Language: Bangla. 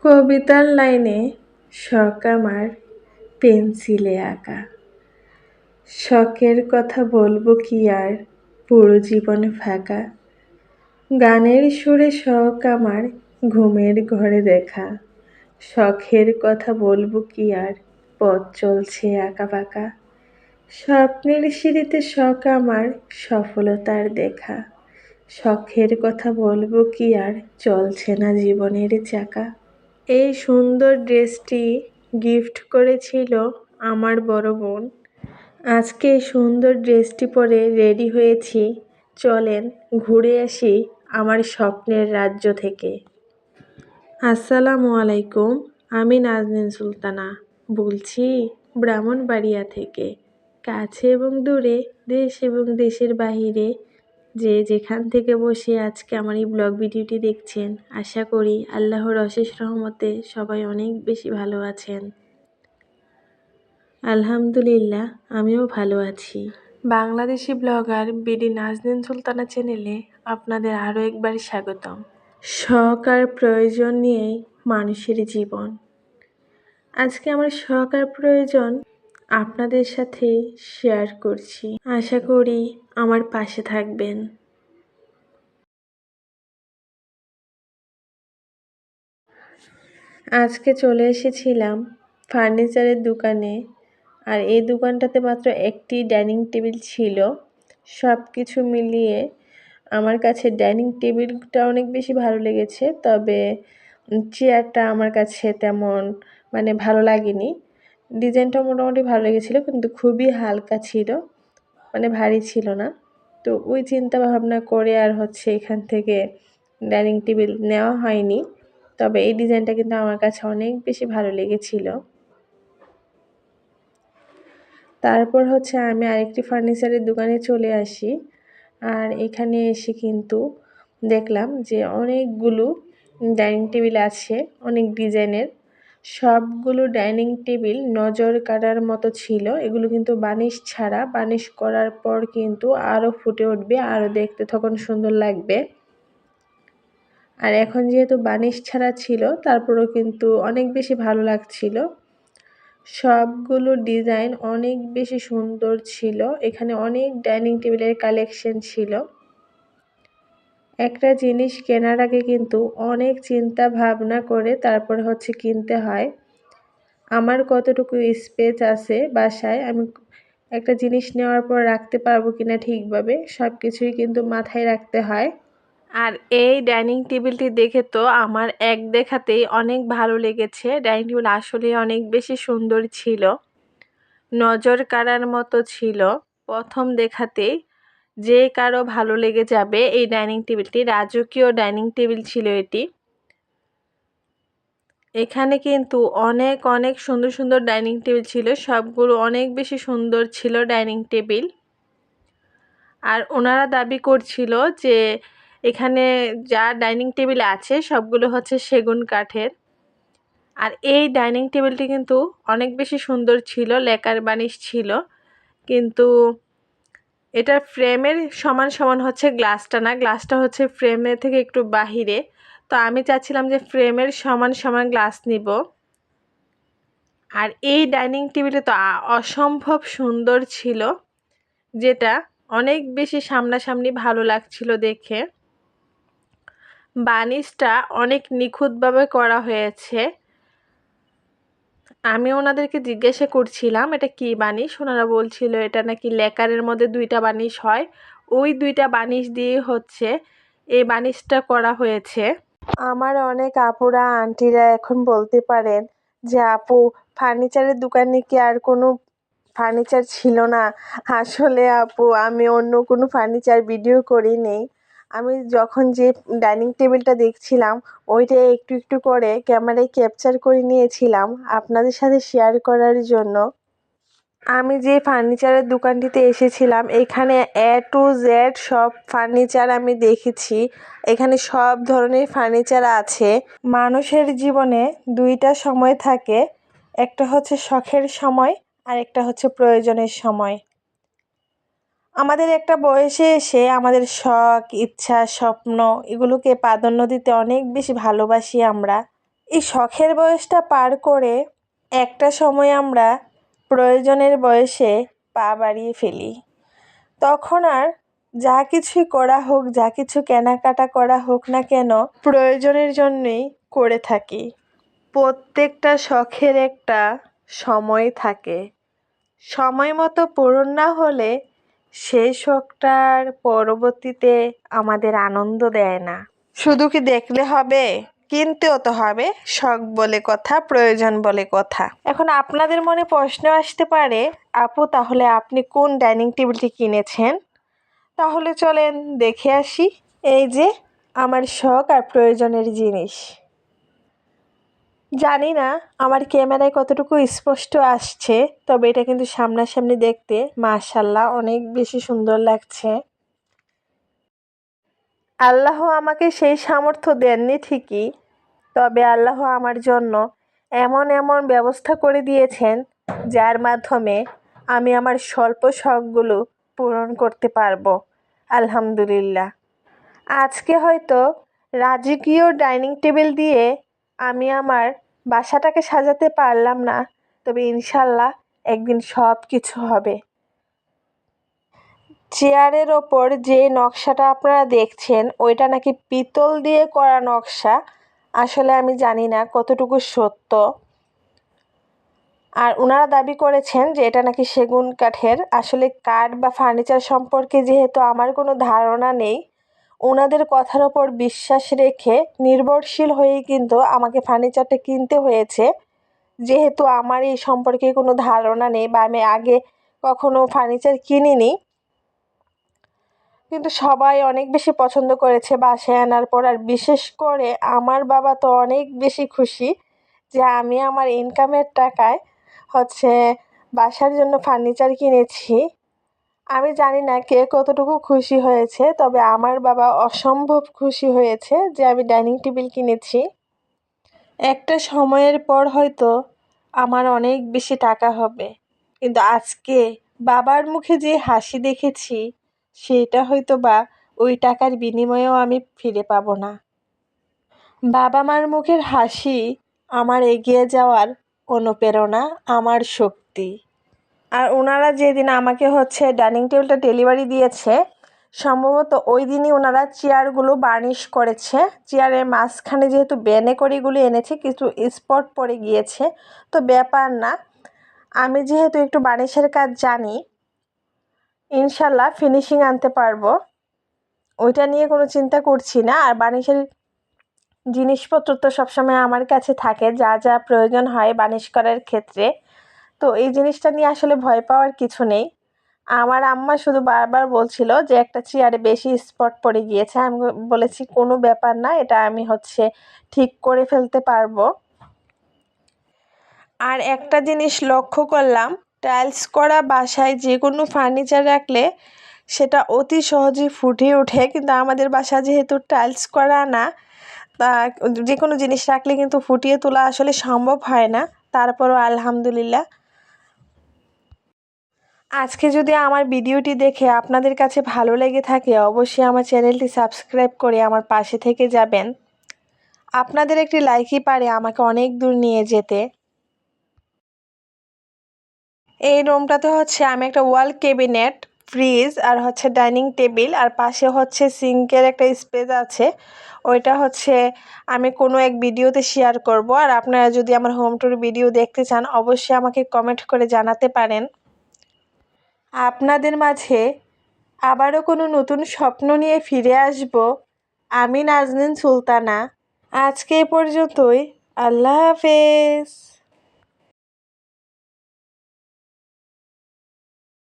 কবিতার লাইনে শখ আমার পেন্সিলে আঁকা। শখের কথা বলবো কি আর, পুরো জীবন ফাঁকা। গানের সুরে শখ আমার ঘুমের ঘরে দেখা। শখের কথা বলবো কি আর, পথ চলছে আঁকা বাঁকা। স্বপ্নের সিঁড়িতে শখ আমার সফলতার দেখা। শখের কথা বলবো কি আর, চলছে না জীবনের চাকা। এই সুন্দর ড্রেসটি গিফট করেছিল আমার বড় বোন। আজকে এই সুন্দর ড্রেসটি পরে রেডি হয়েছি। চলেন ঘুরে আসি আমার স্বপ্নের রাজ্য থেকে। আসসালামু আলাইকুম, আমি নাজনীন সুলতানা বলছি ব্রাহ্মণবাড়িয়া থেকে। কাছে এবং দূরে, দেশ এবং দেশের বাহিরে যে যেখান থেকে বসে আজকে আমার এই ব্লগ ভিডিওটি দেখছেন, আশা করি আল্লাহর অশেষ রহমতে সবাই অনেক বেশি ভালো আছেন। আলহামদুলিল্লাহ, আমিও ভালো আছি। বাংলাদেশি ব্লগার বিডি নাজনীন সুলতানা চ্যানেলে আপনাদের আরও একবার স্বাগতম। শখ আর প্রয়োজন নিয়েই মানুষের জীবন। আজকে আমার শখ আর প্রয়োজন আপনাদের সাথে শেয়ার করছি। আশা করি আমার পাশে থাকবেন। আজকে চলে এসেছিলাম ফার্নিচারের দোকানে। আর এই দোকানটাতে মাত্র একটি ডাইনিং টেবিল ছিল। সব কিছু মিলিয়ে আমার কাছে ডাইনিং টেবিলটা অনেক বেশি ভালো লেগেছে, তবে চেয়ারটা আমার কাছে তেমন ভালো লাগেনি। ডিজাইনটা মোটামুটি ভালো লেগেছিলো, কিন্তু খুবই হালকা ছিল, ভারী ছিল না। তো ওই চিন্তা ভাবনা করে আর এখান থেকে ডাইনিং টেবিল নেওয়া হয়নি। তবে এই ডিজাইনটা কিন্তু আমার কাছে অনেক বেশি ভালো লেগেছিল। তারপর আমি আরেকটি ফার্নিচারের দোকানে চলে আসি। আর এখানে এসে কিন্তু দেখলাম যে অনেকগুলো ডাইনিং টেবিল আছে, অনেক ডিজাইনের। সবগুলো ডাইনিং টেবিল নজর কাড়ার মতো ছিল। এগুলো কিন্তু বানিশ ছাড়া, বানিশ করার পর কিন্তু আরও ফুটে উঠবে, আরও দেখতে তখন সুন্দর লাগবে। আর এখন যেহেতু বানিশ ছাড়া ছিল, তারপরেও কিন্তু অনেক বেশি ভালো লাগছিল। সবগুলো ডিজাইন অনেক বেশি সুন্দর ছিল। এখানে অনেক ডাইনিং টেবিলের কালেকশন ছিল। একটা জিনিস কেনার আগে কিন্তু অনেক চিন্তা ভাবনা করে তারপর কিনতে হয়। আমার কতটুকু স্পেস আছে বাসায়, আমি একটা জিনিস নেওয়ার পর রাখতে পারবো কিনা ঠিকভাবে, সব কিছুই কিন্তু মাথায় রাখতে হয়। আর এই ডাইনিং টেবিলটি দেখে তো আমার এক দেখাতেই অনেক ভালো লেগেছে। ডাইনিং টেবিল আসলে অনেক বেশি সুন্দর ছিল, নজর কাড়ার মতো ছিল। প্রথম দেখাতেই যে কারো ভালো লেগে যাবে এই ডাইনিং টেবিলটি। রাজকীয় ডাইনিং টেবিল ছিল এটি। এখানে কিন্তু অনেক অনেক সুন্দর সুন্দর ডাইনিং টেবিল ছিল, সবগুলো অনেক বেশি সুন্দর ছিল ডাইনিং টেবিল। আর ওনারা দাবি করছিল যে এখানে যা ডাইনিং টেবিল আছে সবগুলো সেগুন কাঠের। আর এই ডাইনিং টেবিলটি কিন্তু অনেক বেশি সুন্দর ছিল, লেকার বানিশ ছিল, কিন্তু এটার ফ্রেমের সমান সমান গ্লাসটা না, গ্লাসটা ফ্রেমের থেকে একটু বাহিরে। তো আমি চাচ্ছিলাম যে ফ্রেমের সমান সমান গ্লাস নিব। আর এই ডাইনিং টেবিলে তো অসম্ভব সুন্দর ছিল, যেটা অনেক বেশি সামনাসামনি ভালো লাগছিল দেখে। বানিশটা অনেক নিখুঁতভাবে করা হয়েছে। আমি ওনাদেরকে জিজ্ঞাসা করছিলাম এটা কি বানিশ, ওনারা বলছিল এটা নাকি লেকারের মধ্যে দুইটা বানিশ হয়, ওই দুইটা বানিশ দিয়ে এই বানিশটা করা হয়েছে। আমার অনেক আপুরা আন্টিরা এখন বলতে পারেন যে আপু, ফার্নিচারের দোকানে কি আর কোনো ফার্নিচার ছিল না? আসলে আপু, আমি অন্য কোনো ফার্নিচার ভিডিও করি নেই। আমি যখন যে ডাইনিং টেবিলটা দেখছিলাম ওইটা একটু একটু করে ক্যামেরায় ক্যাপচার করে নিয়েছিলাম আপনাদের সাথে শেয়ার করার জন্য। আমি যে ফার্নিচারের দোকানটিতে এসেছিলাম এখানে A to Z সব ফার্নিচার আমি দেখেছি। এখানে সব ধরনের ফার্নিচার আছে। মানুষের জীবনে দুইটা সময় থাকে, একটা শখের সময় আর একটা প্রয়োজনের সময়। আমাদের একটা বয়সে এসে আমাদের শখ, ইচ্ছা, স্বপ্ন এগুলোকে প্রাধান্য দিতে অনেক বেশি ভালোবাসি আমরা। এই শখের বয়সটা পার করে একটা সময় আমরা প্রয়োজনের বয়সে পা বাড়িয়ে ফেলি। তখন আর যা কিছুই করা হোক, যা কিছু কেনাকাটা করা হোক না কেন, প্রয়োজনের জন্যই করে থাকি। প্রত্যেকটা শখের একটা সময় থাকে। সময় মতো পূরণ না হলে সেই শখটার পরবর্তীতে আমাদের আনন্দ দেয় না। শুধু কি দেখলে হবে? কিনতেও তো হবে। শখ বলে কথা, প্রয়োজন বলে কথা। এখন আপনাদের মনে প্রশ্ন আসতে পারে, আপু তাহলে আপনি কোন ডাইনিং টেবিলটি কিনেছেন? তাহলে চলেন দেখে আসি। এই যে আমার শখ আর প্রয়োজনের জিনিস। জানি না আমার ক্যামেরায় কতটুকু স্পষ্ট আসছে, তবে এটা কিন্তু সামনাসামনি দেখতে মাশাআল্লাহ অনেক বেশি সুন্দর লাগছে। আল্লাহ আমাকে সেই সামর্থ্য দেননি ঠিকই, তবে আল্লাহ আমার জন্য এমন এমন ব্যবস্থা করে দিয়েছেন যার মাধ্যমে আমি আমার স্বল্প শখগুলো পূরণ করতে পারবো। আলহামদুলিল্লাহ। আজকে হয়তো রাজকীয় ডাইনিং টেবিল দিয়ে আমি আমার বাসাটাকে সাজাতে পারলাম না, তবে ইনশাল্লাহ একদিন সব কিছু হবে। চেয়ারের ওপর যে নকশাটা আপনারা দেখছেন ওইটা নাকি পিতল দিয়ে করা নকশা। আসলে আমি জানি না কতটুকু সত্য। আর ওনারা দাবি করেছেন যে এটা নাকি সেগুন কাঠের। আসলে কাঠ বা ফার্নিচার সম্পর্কে যেহেতু আমার কোনো ধারণা নেই, ওনাদের কথার ওপর বিশ্বাস রেখে নির্ভরশীল হয়েই কিন্তু আমাকে ফার্নিচারটা কিনতে হয়েছে, যেহেতু আমার এই সম্পর্কে কোনো ধারণা নেই বা আমি আগে কখনো ফার্নিচার কিনিনি। কিন্তু সবাই অনেক বেশি পছন্দ করেছে বাসায় আনার পর। আর বিশেষ করে আমার বাবা তো অনেক বেশি খুশি যে আমি আমার ইনকামের টাকায় বাসার জন্য ফার্নিচার কিনেছি। আমি জানি না কে কতটুকু খুশি হয়েছে, তবে আমার বাবা অসম্ভব খুশি হয়েছে যে আমি ডাইনিং টেবিল কিনেছি। একটা সময়ের পর হয়তো আমার অনেক বেশি টাকা হবে, কিন্তু আজকে বাবার মুখে যে হাসি দেখেছি সেটা হয়তো বা ওই টাকার বিনিময়েও আমি ফিরে পাবো না। বাবা মার মুখের হাসি আমার এগিয়ে যাওয়ার অনুপ্রেরণা, আমার শক্তি। আর ওনারা যেদিন আমাকে ডাইনিং টেবিলটা ডেলিভারি দিয়েছে, সম্ভবত ওই দিনই ওনারা চেয়ারগুলো বার্নিশ করেছে। চেয়ারের মাঝখানে যেহেতু বেনেকড়িগুলো এনেছে, কিছু স্পট পড়ে গিয়েছে, তো ব্যাপার না। আমি যেহেতু একটু বার্নিশের কাজ জানি, ইনশাল্লাহ ফিনিশিং আনতে পারবো। ওইটা নিয়ে কোনো চিন্তা করছি না। আর বার্নিশের জিনিসপত্র তো সবসময় আমার কাছে থাকে, যা যা প্রয়োজন হয় বার্নিশ করার ক্ষেত্রে। তো এই জিনিসটা নিয়ে আসলে ভয় পাওয়ার কিছু নেই। আমার আম্মা শুধু বারবার বলছিল যে একটা চেয়ারে বেশি স্পট পড়ে গিয়েছে। আমি বলেছি কোনো ব্যাপার না, এটা আমি ঠিক করে ফেলতে পারবো। আর একটা জিনিস লক্ষ্য করলাম, টাইলস করা বাসায় যে কোনো ফার্নিচার রাখলে সেটা অতি সহজেই ফুটে ওঠে, কিন্তু আমাদের বাসা যেহেতু টাইলস করা না, তা যে কোনো জিনিস রাখলে কিন্তু ফুটিয়ে তোলা আসলে সম্ভব হয় না। তারপরও আলহামদুলিল্লাহ। আজকে যদি আমার ভিডিওটি দেখে আপনাদের কাছে ভালো লেগে থাকে, অবশ্যই আমার চ্যানেলটি সাবস্ক্রাইব করে আমার পাশে থেকে যাবেন। আপনাদের একটি লাইকই পারে আমাকে অনেক দূর নিয়ে যেতে। এই রুমটাতে আমি একটা ওয়াল ক্যাবিনেট, ফ্রিজ আর ডাইনিং টেবিল, আর পাশে সিঙ্কের একটা স্পেস আছে। ওইটা আমি কোনো এক ভিডিওতে শেয়ার করব। আর আপনারা যদি আমার হোম ট্যুর ভিডিও দেখতে চান, অবশ্যই আমাকে কমেন্ট করে জানাতে পারেন। আপনাদের মাঝে আবারও কোনো নতুন স্বপ্ন নিয়ে ফিরে আসব। আমি নাজনীন সুলতানা। আজকে এ পর্যন্তই। আল্লাহ হাফেজ।